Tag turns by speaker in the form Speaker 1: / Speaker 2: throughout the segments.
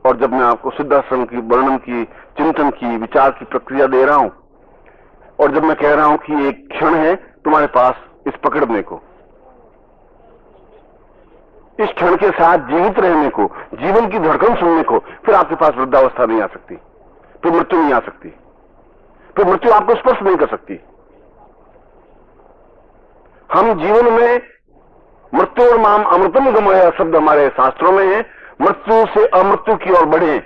Speaker 1: और जब मैं आपको सिद्धाश्रम की वर्णन की, चिंतन की, विचार की प्रक्रिया दे रहा हूं, और जब मैं कह रहा हूं कि एक क्षण है तुम्हारे पास इस पकड़ने को, इस क्षण के साथ जीवित रहने को, जीवन की धड़कन सुनने को, फिर आपके पास वृद्धावस्था नहीं आ सकती, फिर मृत्यु नहीं आ सकती, फिर मृत्यु आपको स्पर्श नहीं कर सकती। हम जीवन में मृत्यु और माम अमृतम गमय शब्द हमारे शास्त्रों में है। मृत्यु से अमृत्यु की ओर बढ़े,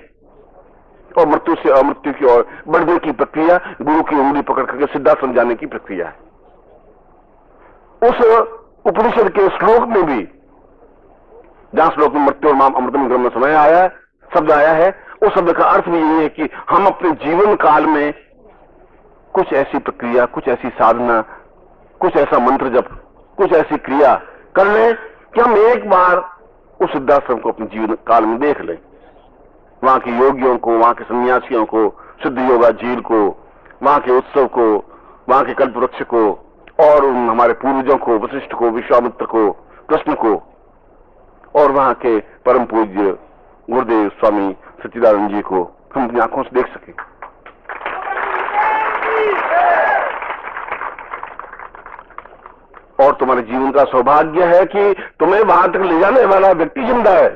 Speaker 1: और मृत्यु से अमृत्यु की ओर बढ़ने की प्रक्रिया गुरु की उंगली पकड़ करके सीधा समझाने की प्रक्रिया है। उस उपनिषद के श्लोक में भी, जहां श्लोक में मृत्यु और माम अमृतम गमय समय आया है, शब्द आया है, उस शब्द का अर्थ भी यही है कि हम अपने जीवन काल में कुछ ऐसी प्रक्रिया, कुछ ऐसी साधना, कुछ ऐसा मंत्र जप, कुछ ऐसी क्रिया कर लें कि हम एक बार उस सिद्धाश्रम को अपने जीवन काल में देख लें, वहां के योगियों को, वहां के सन्यासियों को, सिद्ध योगा झील को, वहां के उत्सव को, वहां के कल्प वृक्ष को, और हमारे पूर्वजों को, वशिष्ठ को, विश्वामित्र को, कृष्ण को, और वहां के परम पूज्य गुरुदेव स्वामी सच्चिदानंद जी को हम अपनी आंखों से देख सकें। और तुम्हारे जीवन का सौभाग्य है कि तुम्हें वहां तक ले जाने वाला व्यक्ति जिंदा है,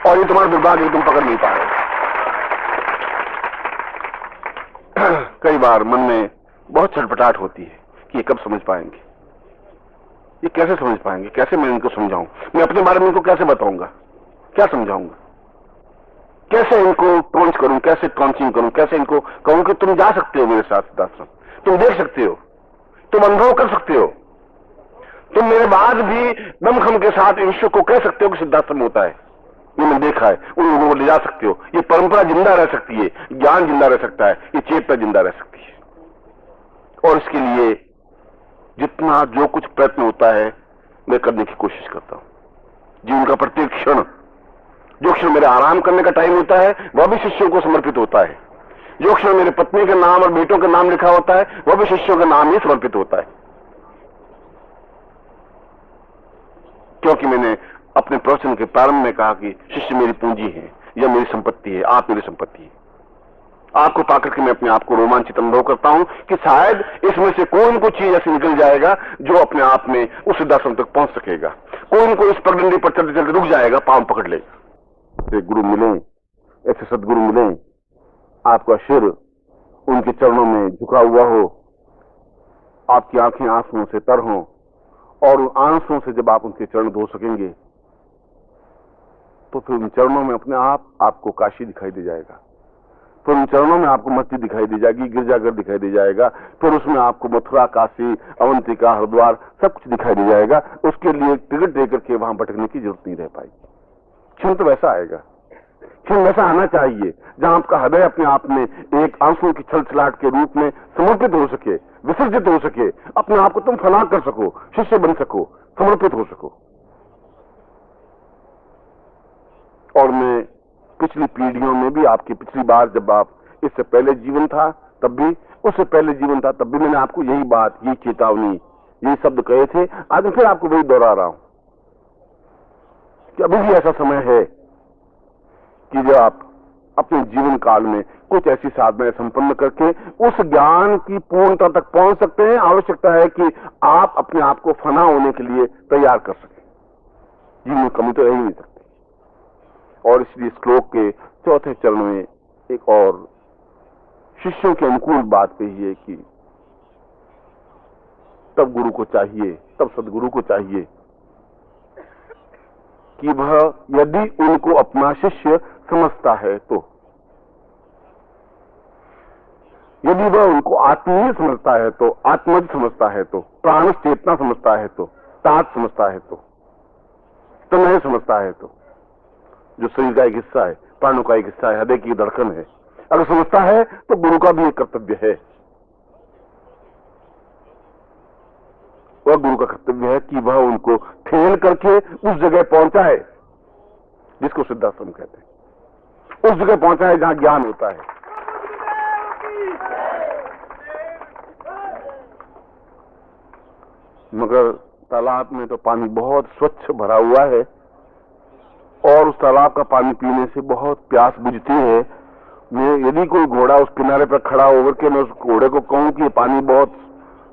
Speaker 1: और ये तुम्हारा दुर्भाग्य तुम पकड़ नहीं पाए। कई बार मन में बहुत छटपटाहट होती है कि ये कब समझ पाएंगे, ये कैसे समझ पाएंगे, कैसे मैं इनको समझाऊं, मैं अपने बारे में इनको कैसे बताऊंगा, क्या समझाऊंगा, कैसे इनको टॉन्च करूं, कैसे टॉन्चिंग करूं, कैसे इनको कहूं कि तुम जा सकते हो मेरे साथ सिद्धाश्रम, तुम देख सकते हो, तुम अनुभव कर सकते हो, तुम मेरे बाद भी दमखम के साथ विश्व को कह सकते हो कि सिद्धाश्रम होता है, ये मैंने देखा है, उन लोगों को ले जा सकते हो, ये परंपरा जिंदा रह सकती है, ज्ञान जिंदा रह सकता है, ये चेतना जिंदा रह सकती है। और इसके लिए जितना जो कुछ प्रयत्न होता है मैं करने की कोशिश करता हूं। जीवन का प्रत्येक क्षण, जो क्षण मेरे आराम करने का टाइम होता है वह भी शिष्यों को समर्पित होता है, जो क्षण मेरे पत्नी के नाम और बेटों के नाम लिखा होता है वह भी शिष्यों के नाम ही समर्पित होता है। क्योंकि मैंने अपने प्रवचन के प्रारंभ में कहा कि शिष्य मेरी पूंजी है, यह मेरी संपत्ति है, आप मेरी संपत्ति है। आपको पाकर के मैं अपने आप को रोमांचित अनुभव करता हूं कि शायद इसमें से कोई इनको चीज ऐसी निकल जाएगा जो अपने आप में उस सिद्धाश्रम तक पहुंच सकेगा। कोई इनको इस पगडंडी पर चलते चलते रुक जाएगा, पांव पकड़ लेगा। ऐसे गुरु मिले, ऐसे सदगुरु मिले, आपका सिर उनके चरणों में झुका हुआ हो, आपकी आंखें आंसुओं से तर हों, और उन आंसुओं से जब आप उनके चरण धो सकेंगे तो फिर उन चरणों में अपने आप आपको काशी दिखाई दे जाएगा, फिर उन चरणों में आपको मस्जिद दिखाई दे जाएगी, गिरजाघर दिखाई दे जाएगा, फिर उसमें आपको मथुरा, काशी, अवंतिका, हरिद्वार सब कुछ दिखाई दे जाएगा। उसके लिए टिकट देकर के वहां भटकने की जरूरत नहीं रह पाएगी। क्षण तो वैसा आएगा, क्षण वैसा आना चाहिए जहां आपका हृदय अपने आप में एक आंसुओं की छलछलाहट के रूप में समर्पित हो सके, विसर्जित हो सके, अपने आप को तुम फना कर सको, शिष्य बन सको, समर्पित हो सको। और मैं पिछली पीढ़ियों में भी, आपकी पिछली बार जब आप इससे पहले जीवन था तब भी, उससे पहले जीवन था तब भी मैंने आपको यही बात, यही चेतावनी, यही शब्द कहे थे। आज मैं फिर आपको वही दोहरा रहा हूं कि अभी भी ऐसा समय है कि जब आप अपने जीवन काल में कुछ ऐसी साधनाएं संपन्न करके उस ज्ञान की पूर्णता तक पहुंच सकते हैं। आवश्यकता है कि आप अपने आप को फना होने के लिए तैयार कर सकें, जीवन में कमी तो रह ही नहीं सकती। और इसलिए श्लोक के चौथे चरण में एक और शिष्यों के अनुकूल बात कही है कि तब गुरु को चाहिए, तब सदगुरु को चाहिए कि वह यदि उनको अपना शिष्य समझता है तो, यदि वह उनको आत्मीय समझता है तो, आत्मज समझता है तो, प्राण चेतना समझता है तो, तात समझता है तो, तन्मय समझता है तो, जो शरीर का एक हिस्सा है, प्राणों का एक हिस्सा है, हृदय की धड़कन है, अगर समझता है तो गुरु का भी एक कर्तव्य है, वह गुरु का कर्तव्य है कि वह उनको ठेल करके उस जगह पहुंचाए जिसको सिद्धाश्रम कहते हैं, उस जगह पहुंचाए जहां ज्ञान होता है। मगर तालाब में तो पानी बहुत स्वच्छ भरा हुआ है, और उस तालाब का पानी पीने से बहुत प्यास बुझती है। मैं यदि कोई घोड़ा उस किनारे पर खड़ा होकर के मैं उस घोड़े को कहूं कि ये पानी बहुत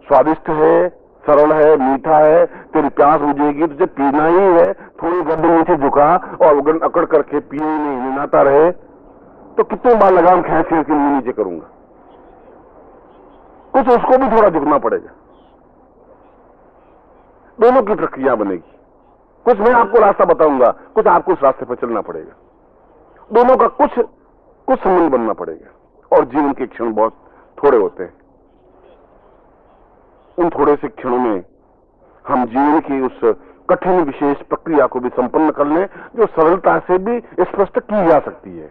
Speaker 1: स्वादिष्ट है, सरल है, मीठा है, तेरी प्यास बुझेगी, तुझे पीना ही है, थोड़ी गर्दन नीचे झुका और गर्दन अकड़ करके पिए नहीं, हिलाता रहे, तो कितने बार लगाम खींच के मुंह नीचे करूंगा। कुछ उसको भी थोड़ा झुकना पड़ेगा। दोनों की प्रक्रिया बनेगी। कुछ मैं आपको रास्ता बताऊंगा, कुछ आपको उस रास्ते पर चलना पड़ेगा। दोनों का कुछ संबंध बनना पड़ेगा। और जीवन के क्षण बहुत थोड़े होते हैं। उन थोड़े से क्षणों में हम जीवन की उस कठिन विशेष प्रक्रिया को भी संपन्न कर लें जो सरलता से भी स्पष्ट की जा सकती है।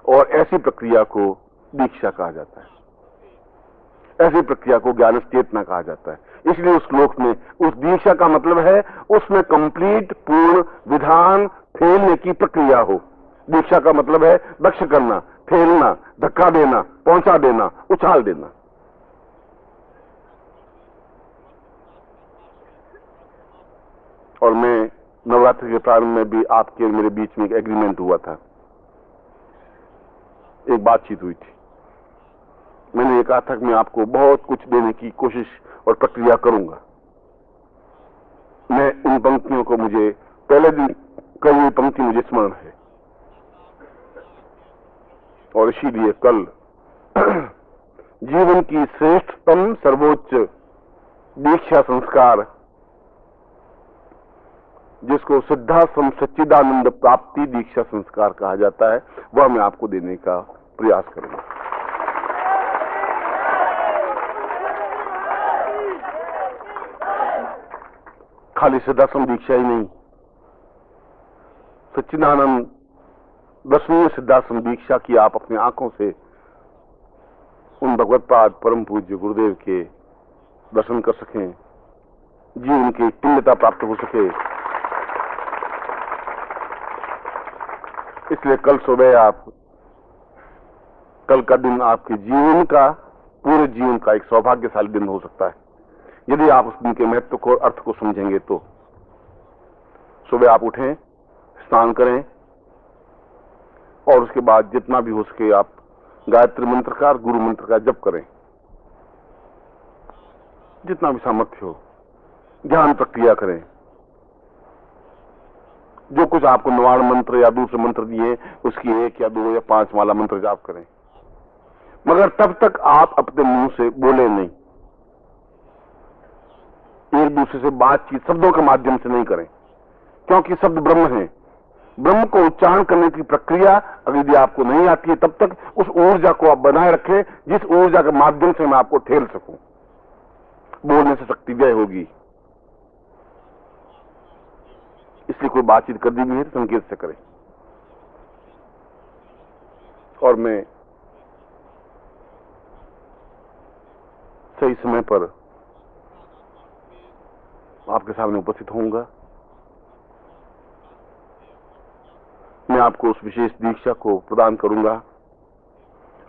Speaker 1: और ऐसी प्रक्रिया को दीक्षा कहा जाता है। ऐसी प्रक्रिया को ज्ञान चेतना कहा जाता है। इसलिए उस श्लोक में उस दीक्षा का मतलब है उसमें कंप्लीट पूर्ण विधान फैलने की प्रक्रिया हो। दीक्षा का मतलब है दक्ष करना, फैलना, धक्का देना, पहुंचा देना, उछाल देना। और मैं नवरात्रि के प्रारंभ में भी आपके मेरे बीच में एक एग्रीमेंट हुआ था, एक बातचीत हुई थी। मैंने ये कहा था कि मैं आपको बहुत कुछ देने की कोशिश और प्रक्रिया करूंगा। मैं इन पंक्तियों को मुझे पहले दिन कई हुई पंक्ति मुझे स्मरण है और इसीलिए कल जीवन की श्रेष्ठतम सर्वोच्च दीक्षा संस्कार जिसको सिद्धाश्रम सच्चिदानंद प्राप्ति दीक्षा संस्कार कहा जाता है वह मैं आपको देने का प्रयास करूंगा। खाली सिद्धाश्रम दीक्षा ही नहीं, सच्चिदानंद 10वीं सिद्धाश्रम दीक्षा की आप अपनी आंखों से उन भगवत्पाद परम पूज्य गुरुदेव के दर्शन कर सकें, जीवन की तुल्यता प्राप्त हो सके। इसलिए कल सुबह कल का दिन आपके जीवन का, पूरे जीवन का एक सौभाग्यशाली दिन हो सकता है यदि आप उस दिन के महत्व को, अर्थ को समझेंगे तो। सुबह आप उठें, स्नान करें और उसके बाद जितना भी हो सके आप गायत्री मंत्र का और गुरु मंत्र का जप करें, जितना भी सामर्थ्य हो। ध्यान प्रक्रिया करें। जो कुछ आपको निवारण मंत्र या दूसरे मंत्र दिए उसकी 1 या 2 या 5 माला मंत्र जाप करें, मगर तब तक आप अपने मुंह से बोले नहीं। एक दूसरे से बातचीत शब्दों के माध्यम से नहीं करें, क्योंकि शब्द ब्रह्म है। ब्रह्म को उच्चारण करने की प्रक्रिया अगर यदि आपको नहीं आती है तब तक उस ऊर्जा को आप बनाए रखें जिस ऊर्जा के माध्यम से मैं आपको ठेल सकूं। बोलने से शक्ति व्यय होगी। इसलिए कोई बातचीत कर दी भी है तो संकेत से करें। और मैं सही समय पर आपके सामने उपस्थित होऊंगा। मैं आपको उस विशेष दीक्षा को प्रदान करूंगा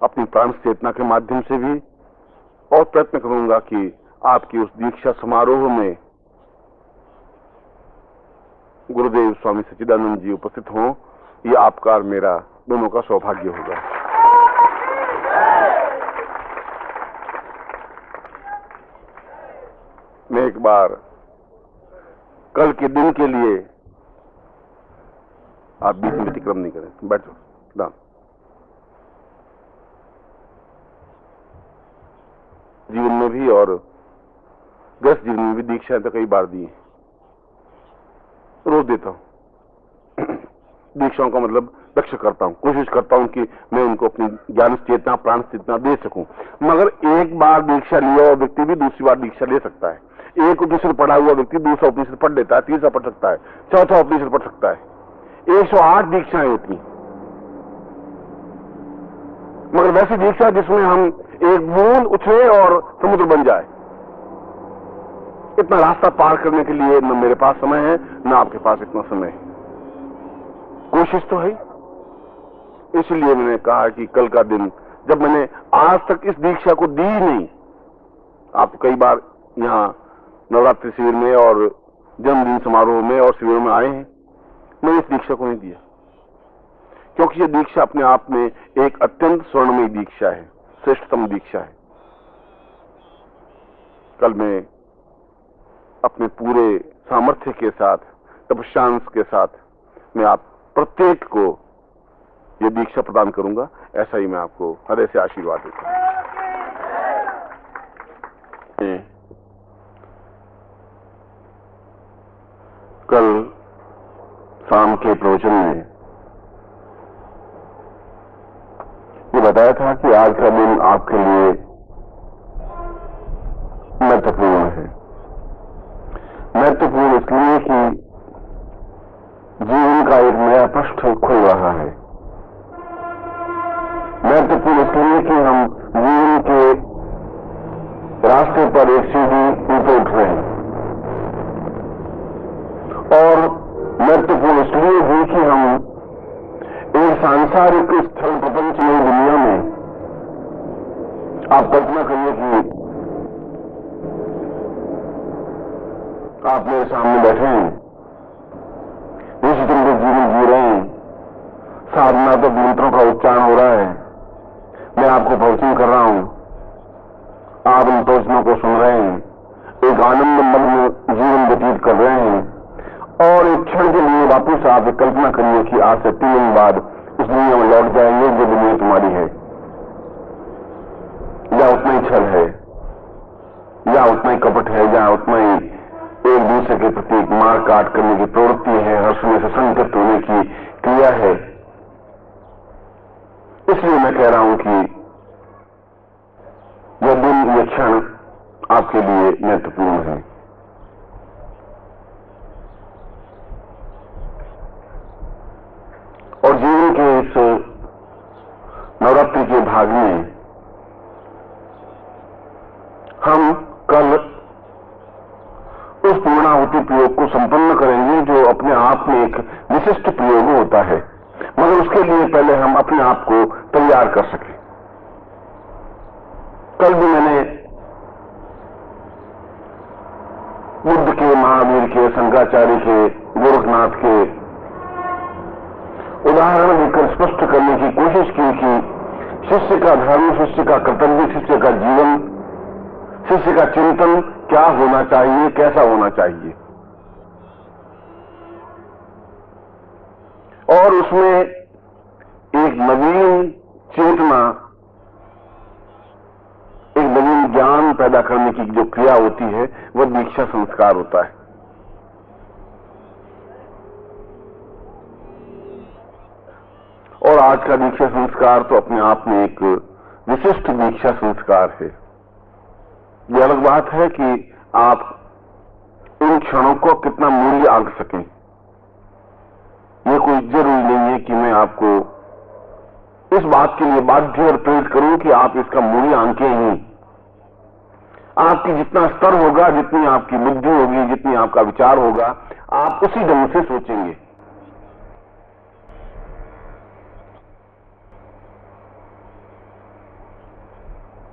Speaker 1: अपनी प्राण चेतना के माध्यम से भी, और प्रयत्न करूंगा कि आपकी उस दीक्षा समारोह में गुरुदेव स्वामी सच्चिदानंद जी उपस्थित हों। ये आपका और मेरा दोनों का सौभाग्य होगा। मैं एक बार कल के दिन के लिए, आप बीच में व्यतिक्रम नहीं करें, बैठो दाम। जीवन में भी और गृहस्थ जीवन में भी दीक्षा तो कई बार दी है, रोज देता हूं। दीक्षाओं का मतलब दक्ष करता हूं, कोशिश करता हूं कि मैं उनको अपनी ज्ञान चेतना, प्राण चेतना दे सकूं। मगर एक बार दीक्षा लिया हुआ व्यक्ति भी दूसरी बार दीक्षा ले सकता है। एक उपनिषद पढ़ा हुआ व्यक्ति दूसरा उपनिषद पढ़ लेता है, तीसरा पढ़ सकता है, चौथा उपनिषद पढ़ सकता है। 108 दीक्षाएं होती, मगर वैसी दीक्षा जिसमें हम एक बूंद उछले और समुद्र बन जाए, इतना रास्ता पार करने के लिए न मेरे पास समय है न आपके पास इतना समय है। कोशिश तो है। इसलिए मैंने कहा कि कल का दिन, जब मैंने आज तक इस दीक्षा को दी नहीं, आप कई बार यहां नवरात्रि शिविर में और जन्मदिन समारोह में और शिविरों में आए हैं, मैंने इस दीक्षा को नहीं दिया, क्योंकि यह दीक्षा अपने आप में एक अत्यंत स्वर्णमयी दीक्षा है, श्रेष्ठतम दीक्षा है। कल मैं अपने पूरे सामर्थ्य के साथ, तपस्यांश के साथ मैं आप प्रत्येक को यह दीक्षा प्रदान करूंगा। ऐसा ही मैं आपको हृदय से आशीर्वाद देता हूं। कल शाम के प्रवचन में ये बताया था कि आज का दिन आपके लिए महत्वपूर्ण है। महत्वपूर्ण इसलिए कि जीवन का एक नया पृष्ठ खुल रहा है। महत्वपूर्ण इसलिए कि हम जीवन के रास्ते पर एक सीढ़ी ऊपर उठ रहे हैं, और महत्वपूर्ण इसलिए भी कि हम एक सांसारिक स्थल प्रपंच में दुनिया में, आप कल्पना करिए कि आप मेरे सामने बैठे हैं, निश्चित रूप से जीवन जी रहे हैं, साधना तो मंत्रों का उच्चारण हो रहा है, मैं आपको प्रवचन कर रहा हूं, आप उन प्रवचनों को सुन रहे हैं, एक आनंद मग्न जीवन व्यतीत कर रहे हैं, और एक क्षण के लिए वापस आप कल्पना करिए कि आज से 3 दिन बाद इस दुनिया में लौट जाएंगे जो दुनिया तुम्हारी है, या उतना ही छल है, या उतना ही कपट है, या उतना ही एक दूसरे के प्रति मार काट करने की प्रवृत्ति है, हर्ष में से संतप्त होने की क्रिया है। इसलिए मैं कह रहा हूं कि यह दिन, यह क्षण आपके लिए महत्वपूर्ण है। और जीवन के इस नवरात्रि के भाग में हम कल उस पूर्णाहुति प्रयोग को संपन्न करेंगे जो अपने आप में एक विशिष्ट प्रयोग होता है, मगर उसके लिए पहले हम अपने आप को तैयार कर सकें। कल भी मैंने बुद्ध के, महावीर के, शंकराचार्य के, गोरखनाथ के उदाहरण देकर स्पष्ट करने की कोशिश की कि शिष्य का धर्म, शिष्य का कर्तव्य, शिष्य का जीवन, शिष्य का चिंतन क्या होना चाहिए, कैसा होना चाहिए, और उसमें एक नवीन चेतना, एक नवीन ज्ञान पैदा करने की जो क्रिया होती है वह दीक्षा संस्कार होता है। और आज का दीक्षा संस्कार तो अपने आप में एक विशिष्ट दीक्षा संस्कार है। यह अलग बात है कि आप इन क्षणों को कितना मूल्य आंक सकें। यह कोई जरूरी नहीं है कि मैं आपको इस बात के लिए बाध्य और प्रेरित करूं कि आप इसका मूल्य आंकें ही। आपकी जितना स्तर होगा, जितनी आपकी बुद्धि होगी, जितनी आपका विचार होगा, आप उसी ढंग से सोचेंगे।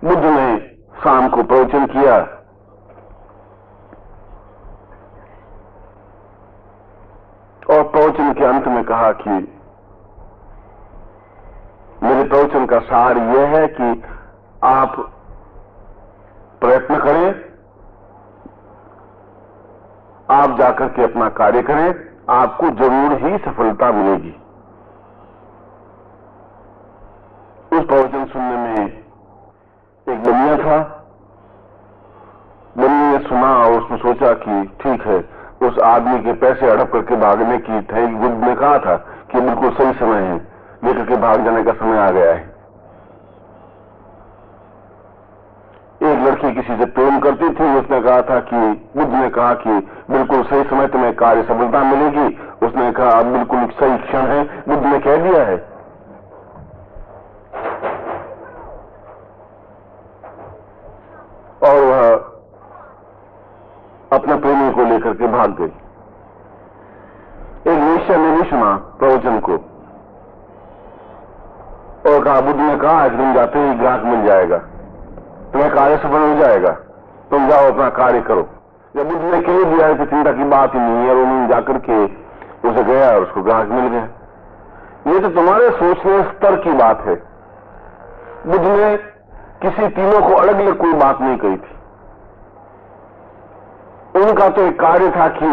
Speaker 1: बुद्ध ने शाम को प्रवचन किया, और प्रवचन के अंत में कहा कि मेरे प्रवचन का सार यह है कि आप प्रयत्न करें, आप जाकर के अपना कार्य करें, आपको जरूर ही सफलता मिलेगी। उस प्रवचन सुनने में एक बनिया था। बनिया ने सुना और उसने सोचा कि ठीक है, उस आदमी के पैसे हड़प करके भागने की थी। बुद्ध ने कहा था कि बिल्कुल सही समय है, लेकर के भाग जाने का समय आ गया है। एक लड़की किसी से प्रेम करती थी, उसने कहा था कि बुद्ध ने कहा कि बिल्कुल सही समय तुम्हें कार्य सफलता मिलेगी। उसने कहा अब बिल्कुल सही क्षण है, बुद्ध ने कह दिया है। और वह अपने प्रेमी को लेकर के भाग गई। एक वेश्या ने भी सुना प्रवचन को और कहा, बुद्ध ने कहा आज तुम जाते ही ग्राहक मिल जाएगा, तुम्हें कार्य सफल हो जाएगा, तुम जाओ अपना कार्य करो। जब बुद्ध ने कह दिया कि चिंता की बात ही नहीं है, और उन्होंने जाकर के उसे गया और उसको ग्राहक मिल गया। ये तो तुम्हारे सोचने स्तर की बात है। बुद्ध ने किसी तीनों को अलग अलग कोई बात नहीं कही थी। उनका तो एक कार्य था कि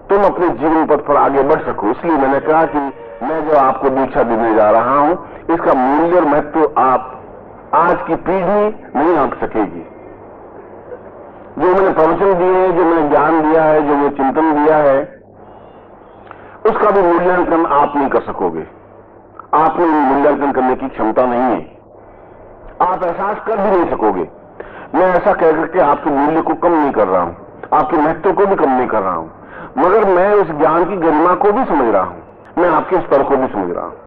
Speaker 1: तुम अपने जीवन पथ पर आगे बढ़ सको। इसलिए मैंने कहा कि मैं जो आपको दीक्षा देने जा रहा हूं, इसका मूल्य और महत्व आप आज की पीढ़ी नहीं आंक सकेगी। जो मैंने प्रवचन दिए, जो मैंने ज्ञान दिया है, जो मैंने चिंतन दिया है, उसका भी मूल्यांकन आप नहीं कर सकोगे। आप में मूल्यांकन करने की क्षमता नहीं है, आप एहसास कर भी नहीं सकोगे। मैं ऐसा कह करके आपके मूल्य को कम नहीं कर रहा हूं, आपके महत्व को भी कम नहीं कर रहा हूं, मगर मैं उस ज्ञान की गरिमा को भी समझ रहा हूं, मैं आपके स्तर को भी समझ रहा हूं।